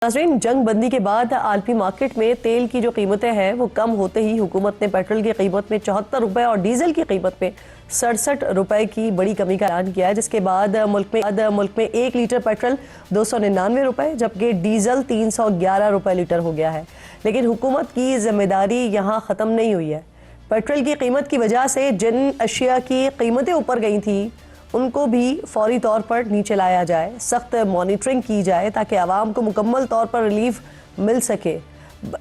नाज़रीन, जंग बंदी के बाद आलमी मार्केट में तेल की जो कीमतें हैं वो कम होते ही हुकूमत ने पेट्रोल की कीमत में 74 रुपए और डीजल की कीमत में 67 रुपए की बड़ी कमी का ऐलान किया है, जिसके बाद मुल्क में 1 लीटर पेट्रोल 299 रुपए जबकि डीजल 311 रुपए लीटर हो गया है। लेकिन हुकूमत की जिम्मेदारी यहाँ ख़त्म नहीं हुई है। पेट्रोल की कीमत की वजह से जिन अशिया की कीमतें ऊपर गई थी उनको भी फौरी तौर पर नीचे लाया जाए, सख्त मॉनिटरिंग की जाए ताकि आवाम को मुकम्मल तौर पर रिलीफ मिल सके।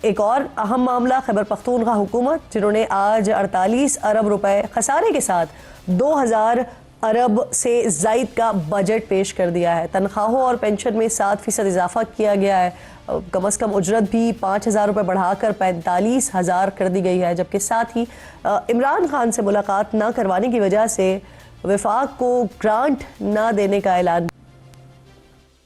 एक और अहम मामला, खैबर पख्तूनख्वा हुकूमत जिन्होंने आज 48 अरब रुपए खसारे के साथ 2000 अरब से जायद का बजट पेश कर दिया है। तनख्वाहों और पेंशन में 7% इजाफा किया गया है। कम अज़ कम उजरत भी 5000 रुपये बढ़ाकर 45,000 कर दी गई है, जबकि साथ ही इमरान खान से मुलाकात न करवाने की वजह से वफाक को ग्रांट न देने का ऐलान।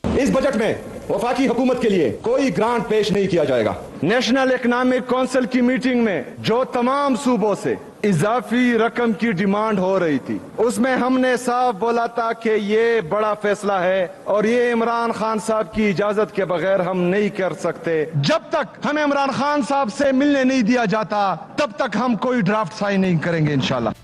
इस बजट में वफाकी हुकूमत के लिए कोई ग्रांट पेश नहीं किया जाएगा। नेशनल इकोनॉमिक काउंसिल की मीटिंग में जो तमाम सूबों से इजाफी रकम की डिमांड हो रही थी, उसमें हमने साफ बोला था कि ये बड़ा फैसला है और ये इमरान खान साहब की इजाजत के बगैर हम नहीं कर सकते। जब तक हमें इमरान खान साहब से मिलने नहीं दिया जाता तब तक हम कोई ड्राफ्ट साइन नहीं करेंगे इंशाल्लाह।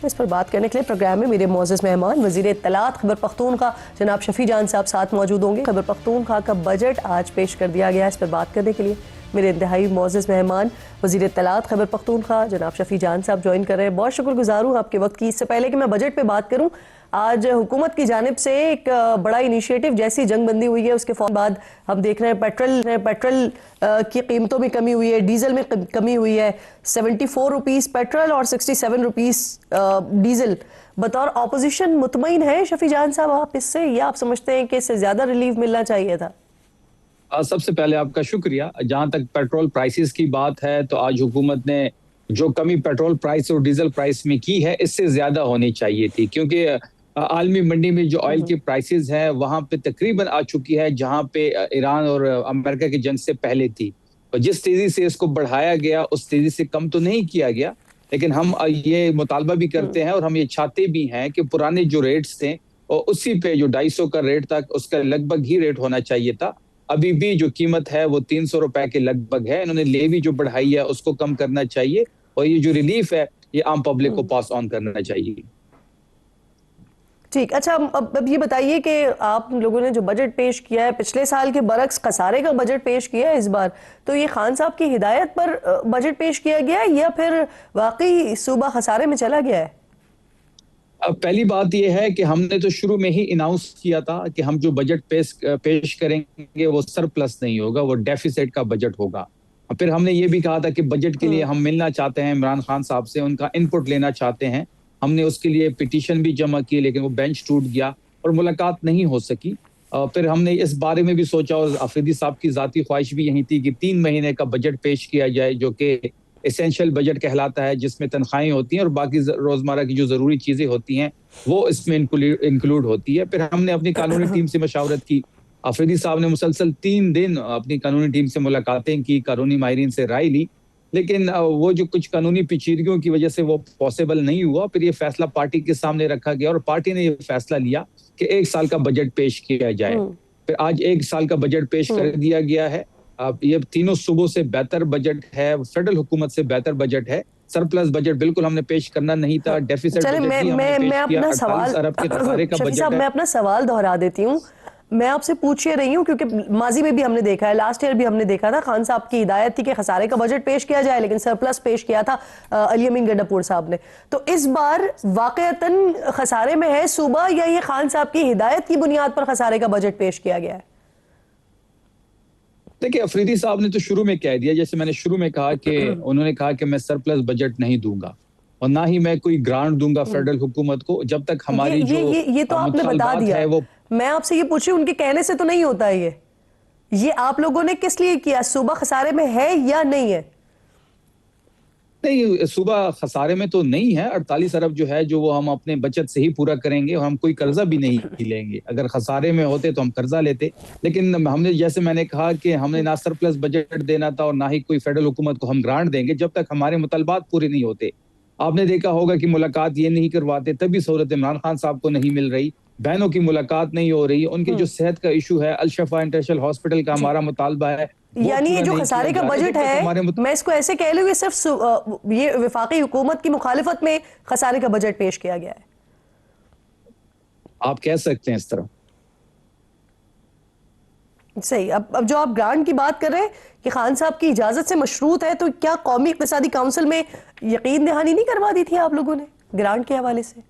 इस पर बात करने के लिए प्रोग्राम में मेरे मोअज़्ज़ज़ मेहमान वज़ीर इत्तलात खैबर पख्तूनख्वा जनाब शफी जान साहब साथ मौजूद होंगे। खैबर पख्तूनख्वा का बजट आज पेश कर दिया गया है। इस पर बात करने के लिए मेरे इंतहाई मोअज़्ज़ज़ मेहमान वज़ीर इत्तलात खैबर पख्तूनख्वा जनाब शफी जान साहब ज्वाइन कर रहे हैं। बहुत शुक्रगुजार हूँ आपके वक्त की। इससे पहले कि मैं बजट पे बात करूँ, आज हुकूमत की जानिब से एक बड़ा इनिशिएटिव, जैसी जंग बंदी हुई है उसके फौरन बाद हम देख रहे हैं पेट्रोल की कीमतों में कमी हुई है, डीजल में कमी हुई है। 74 रुपीज़ पेट्रोल और 67 रुपीज़ डीजल। बतौर ऑपोजिशन मुतमईन है शफी जान साहब आप इससे, या आप समझते हैं कि इससे ज्यादा रिलीफ मिलना चाहिए था? सबसे पहले आपका शुक्रिया। जहां तक पेट्रोल प्राइसेस की बात है तो आज हुकूमत ने जो कमी पेट्रोल प्राइस और डीजल प्राइस में की है इससे ज्यादा होनी चाहिए थी, क्योंकि आलमी मंडी में जो ऑयल की प्राइसेस है वहां पे तकरीबन आ चुकी है जहां पे ईरान और अमेरिका की जंग से पहले थी। और जिस तेजी से इसको बढ़ाया गया उस तेजी से कम तो नहीं किया गया, लेकिन हम ये मुतालबा भी करते हैं और हम ये चाहते भी हैं कि पुराने जो रेट्स थे और उसी पे जो 250 का रेट था उसका लगभग ही रेट होना चाहिए था। अभी भी जो कीमत है वो 300 रुपए के लगभग है। इन्होंने लेवी जो बढ़ाई है उसको कम करना चाहिए और ये जो रिलीफ है ये आम पब्लिक को पास ऑन करना चाहिए। ठीक, अच्छा अब ये बताइए कि आप लोगों ने जो बजट पेश किया है, पिछले साल के बरक्स खसारे का बजट पेश किया है इस बार, तो ये खान साहब की हिदायत पर बजट पेश किया गया है या फिर वाकई सूबा खसारे में चला गया है? अब पहली बात यह है कि हमने तो शुरू में ही अनाउंस किया था कि हम जो बजट पेश करेंगे वो सरप्लस नहीं होगा, वो डेफिसिट का बजट होगा। फिर हमने ये भी कहा था कि बजट के लिए हम मिलना चाहते हैं इमरान खान साहब से, उनका इनपुट लेना चाहते हैं। हमने उसके लिए पिटीशन भी जमा की, लेकिन वो बेंच टूट गया और मुलाकात नहीं हो सकी। फिर हमने इस बारे में भी सोचा और अफरीदी साहब की जाती ख्वाहिश भी यही थी कि 3 महीने का बजट पेश किया जाए जो कि एसेंशियल बजट कहलाता है, जिसमें तनख्वाहें होती हैं और बाकी रोजमर्रा की जो जरूरी चीजें होती हैं वो इसमें इंक्लूड होती है। फिर हमने अपनी कानूनी टीम से मशावरत की। अफरीदी साहब ने मुसलसल 3 दिन अपनी कानूनी टीम से मुलाकातें की, कानूनी माहिरीन से राय ली, लेकिन वो जो कुछ कानूनी पेचीदगियों की वजह से वो पॉसिबल नहीं हुआ। फिर ये फैसला पार्टी के सामने रखा गया और पार्टी ने ये फैसला लिया कि 1 साल का बजट पेश किया जाए। फिर आज 1 साल का बजट पेश कर दिया गया है। अब ये तीनों सूबों से बेहतर बजट है, फेडरल हुकूमत से बेहतर बजट है। सरप्लस बजट बिल्कुल हमने पेश करना नहीं था। डेफिसिट बजट भी हमने पेश किया, 48 अरब के खसारे का बजट है। मैं अपना सवाल दोहरा देती हूँ। मैं आपसे पूछ ये रही हूँ क्योंकि माजी में भी हमने देखा है, लास्ट ईयर भी हमने देखा था, खान साहब की हिदायत थी कि खसारे का बजट पेश किया जाए, लेकिन सरप्लस पेश किया था अली अमीन गड्डापुर साहब ने। तो इस बार वाकईतन खसारे में है सूबा या ये खान साहब की हिदायत की बुनियाद पर खसारे का बजट पेश किया गया है? देखिए, अफरीदी साहब ने तो शुरू में कह दिया, जैसे मैंने शुरू में कहा कि उन्होंने कहा कि मैं सरप्लस बजट नहीं दूंगा और ना ही मैं कोई ग्रांट दूंगा फेडरल हुकूमत को जब तक हमारी ये तो आपने बता दिया है वो। मैं आपसे ये पूछ रही हूँ, उनके कहने से तो नहीं होता है ये आप लोगों ने किस लिए किया? सूबा खसारे में है या नहीं है? नहीं, सूबा खसारे में तो नहीं है। 48 अरब जो है जो वो हम अपने बचत से ही पूरा करेंगे और हम कोई कर्जा भी नहीं लेंगे। अगर खसारे में होते तो हम कर्जा लेते, लेकिन हमने, जैसे मैंने कहा कि हमने ना सरप्लस बजट देना था और ना ही कोई फेडरल हुकूमत को हम ग्रांट देंगे जब तक हमारे मुतालबात पूरे नहीं होते। आपने देखा होगा कि मुलाकात ये नहीं करवाते तभी सहूलत इमरान खान साहब को नहीं मिल रही, बहनों की मुलाकात नहीं हो रही, उनकी जो सेहत का इशू है, अल-शफा इंटरनेशनल हॉस्पिटल का हमारा मुतालबा है, वो यानी ये पूरा जो नहीं खसारे किया का जा रहा। बजट जब तक है, हमारे मैं इसको ऐसे कह लूं, ये सिर्फ ये वफाकी हुकूमत की मुखालिफत में खसारे का बजट पेश किया गया है। आप कह सकते हैं इस तरह। सही। अब जो आप ग्रांट की बात कर रहे हैं कि खान साहब की इजाजत से मशरूत है, तो क्या कौमी इक्तिसादी काउंसिल में यकीन दहानी नहीं करवा दी थी आप लोगों ने ग्रांट के हवाले से?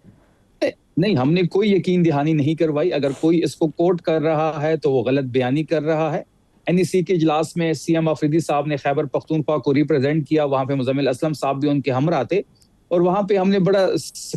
नहीं, हमने कोई यकीन दहानी नहीं करवाई। अगर कोई इसको कोट कर रहा है तो वो गलत बयानी कर रहा है। NEC के इजलास में CM अफरीदी साहब ने खैबर पख्तूनख्वा को रिप्रेजेंट किया, वहां पे मुजम्मिल असलम साहब भी उनके हमरा थे, और वहां पे हमने बड़ा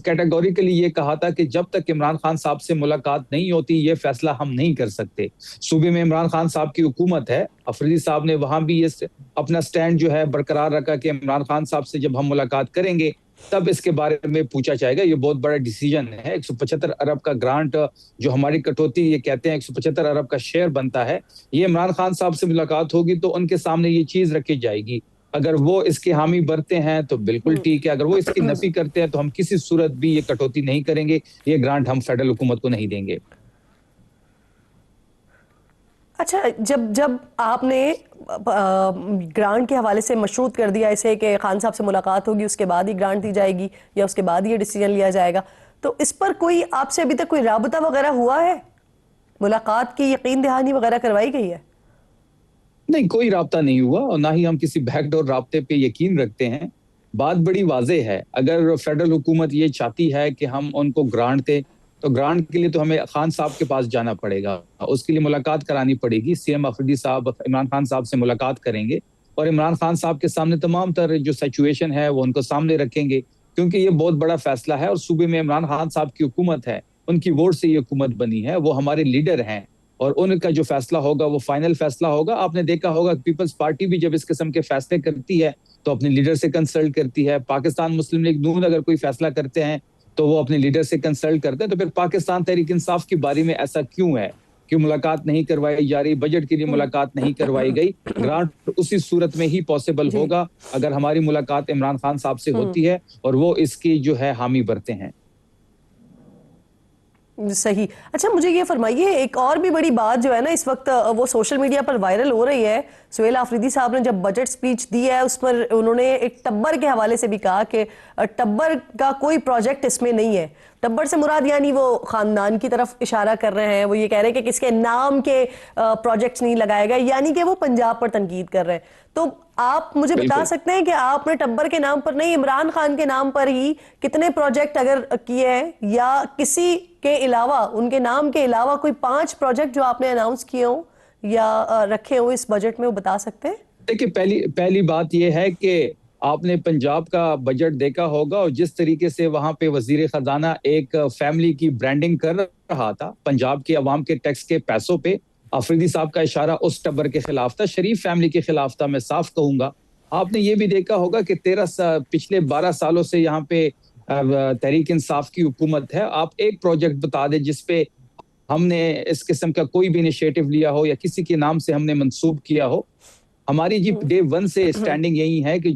कैटेगोरिकली ये कहा था कि जब तक इमरान खान साहब से मुलाकात नहीं होती, ये फैसला हम नहीं कर सकते। सूबे में इमरान खान साहब की हुकूमत है, अफरीदी साहब ने वहां भी ये अपना स्टैंड जो है बरकरार रखा कि इमरान खान साहब से जब हम मुलाकात करेंगे तब इसके बारे में पूछा जाएगा। ये बहुत बड़ा डिसीजन है। 175 अरब का ग्रांट, जो हमारी कटौती ये कहते हैं 175 अरब का शेयर बनता है, ये इमरान खान साहब से मुलाकात होगी तो उनके सामने ये चीज रखी जाएगी। अगर वो इसके हामी भरते हैं तो बिल्कुल ठीक है, अगर वो इसकी नफी करते हैं तो हम किसी सूरत भी ये कटौती नहीं करेंगे, ये ग्रांट हम फेडरल हुकूमत को नहीं देंगे। अच्छा, जब आपने ग्रांट के हवाले से मशरूत कर दिया इसे कि खान साहब से मुलाकात होगी, उसके बाद ही ग्रांट दी जाएगी या उसके बाद ये डिसीजन लिया जाएगा, तो इस पर कोई आपसे अभी तक कोई राबता वगैरह हुआ है? मुलाकात की यकीन दहानी वगैरह करवाई गई है? नहीं, कोई राब्ता नहीं हुआ और ना ही हम किसी बैकडोर राब्ते पे यकीन रखते हैं। बात बड़ी वाज़ेह है, अगर फेडरल हुकूमत ये चाहती है कि हम उनको ग्रांट दें तो ग्रांट के लिए तो हमें खान साहब के पास जाना पड़ेगा, उसके लिए मुलाकात करानी पड़ेगी। CM अफरीदी साहब इमरान खान साहब से मुलाकात करेंगे और इमरान खान साहब के सामने तमाम तरह जो सिचुएशन है वो उनको सामने रखेंगे, क्योंकि ये बहुत बड़ा फैसला है और सूबे में इमरान खान साहब की हुकूमत है, उनकी वोट से ये हुकूमत बनी है, वो हमारे लीडर हैं और उनका जो फैसला होगा वो फाइनल फैसला होगा। आपने देखा होगा पीपल्स पार्टी भी जब इस किस्म के फैसले करती है तो अपने लीडर से कंसल्ट करती है। पाकिस्तान मुस्लिम लीग नून अगर कोई फैसला करते हैं तो वो अपने लीडर से कंसल्ट करते हैं। तो फिर पाकिस्तान तहरीक इंसाफ की बारी में ऐसा क्यों है कि मुलाकात नहीं करवाई जा रही, बजट के लिए मुलाकात नहीं करवाई गई? ग्रांट उसी सूरत में ही पॉसिबल होगा अगर हमारी मुलाकात इमरान खान साहब से होती है और वो इसकी जो है हामी भरते हैं। सही। अच्छा, मुझे ये फरमाइए, एक और भी बड़ी बात जो है ना इस वक्त वो सोशल मीडिया पर वायरल हो रही है। सुहेल आफरीदी साहब ने जब बजट स्पीच दी है उस पर उन्होंने एक टब्बर के हवाले से भी कहा कि टब्बर का कोई प्रोजेक्ट इसमें नहीं है। टब्बर से मुराद यानी वो खानदान की तरफ इशारा कर रहे हैं, वो ये कह रहे हैं कि किसके नाम के प्रोजेक्ट्स नहीं लगाए गए, यानी कि वो पंजाब पर तनकीद कर रहे हैं। तो आप मुझे बता सकते हैं कि आपने टब्बर के नाम पर नहीं, इमरान खान के नाम पर ही कितने प्रोजेक्ट अगर किए हैं, या किसी के अलावा, उनके नाम के अलावा कोई 5 प्रोजेक्ट जो आपने अनाउंस किए हो या रखे हो इस बजट में, वो बता सकते हैं? देखिए, पहली बात यह है कि आपने पंजाब का बजट देखा होगा और जिस तरीके से वहां पे वजीर खजाना एक फैमिली की ब्रांडिंग कर रहा था पंजाब के अवाम के टैक्स के पैसों पे, अफरीदी साहब का इशारा उस टब्बर के खिलाफ था, शरीफ फैमिली के खिलाफ था, मैं साफ कहूंगा। आपने ये भी देखा होगा कि पिछले 12 सालों से यहाँ पे तहरीक इंसाफ की हुकूमत है। आप एक प्रोजेक्ट बता दें जिसपे हमने इस किस्म का कोई भी इनिशिएटिव लिया हो या किसी के नाम से हमने मंसूब किया हो। हमारी जी डे 1 से स्टैंडिंग यही है कि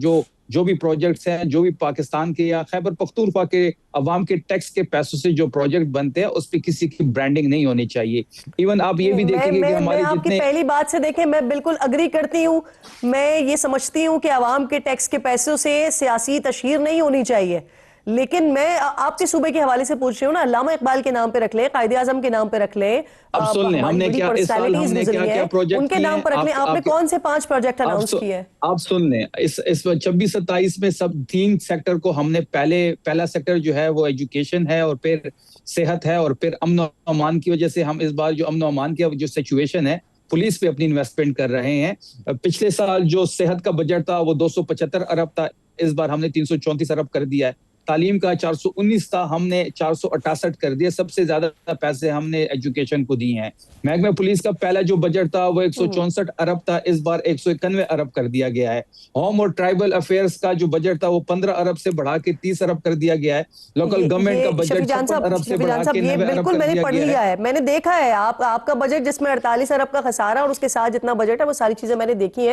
जो भी प्रोजेक्ट्स हैं, जो भी पाकिस्तान के या खैबर पख्तूनख्वा के अवाम के टैक्स के पैसों से जो प्रोजेक्ट बनते हैं उस पर किसी की ब्रांडिंग नहीं होनी चाहिए। इवन आप ये भी देखेंगे कि हमारे मैं आपकी पहली बात से देखें, मैं बिल्कुल अग्री करती हूँ। मैं ये समझती हूँ कि अवाम के टैक्स के पैसों से सियासी तशहीर नहीं होनी चाहिए, लेकिन मैं आपके सूबे के हवाले से पूछ रही हूँ ना, अल्लामा इकबाल के नाम पे रख ले, कायदे आजम के नाम पे रख ले, अब सुन लें हमने क्या इस साल हमने क्या प्रोजेक्ट उनके नाम पर रख ले। आपने कौन से 5 प्रोजेक्ट अनाउंस किए हैं? आप सुन लें, इस 26-27 में सब 3 सेक्टर को हमने पहला सेक्टर जो है वो एजुकेशन है और फिर सेहत है और फिर अमन और अमान की वजह से हम इस बार जो अमन और अमान की जो सिचुएशन है पुलिस पे अपनी इन्वेस्टमेंट कर रहे हैं। पिछले साल जो सेहत का बजट था वो 275 अरब था, इस बार हमने 334 अरब कर दिया है। तालीम का 419 था, हमने 468 कर दिया। सबसे ज्यादा पैसे हमने एजुकेशन को दिए हैं। महकमा पुलिस का पहला जो बजट था वो 164 अरब था, इस बार 191 अरब कर दिया गया है। होम और ट्राइबल अफेयर्स का जो बजट था वो 15 अरब से बढ़ा के 30 अरब कर दिया गया है। लोकल गवर्नमेंट का बजट 56 अरब से बढ़ा के 90 अरब कर दिया गया है। मैंने देखा है आपका बजट जिसमें 48 अरब का खसारा और उसके साथ जितना बजट है वो सारी चीजें मैंने देखी है।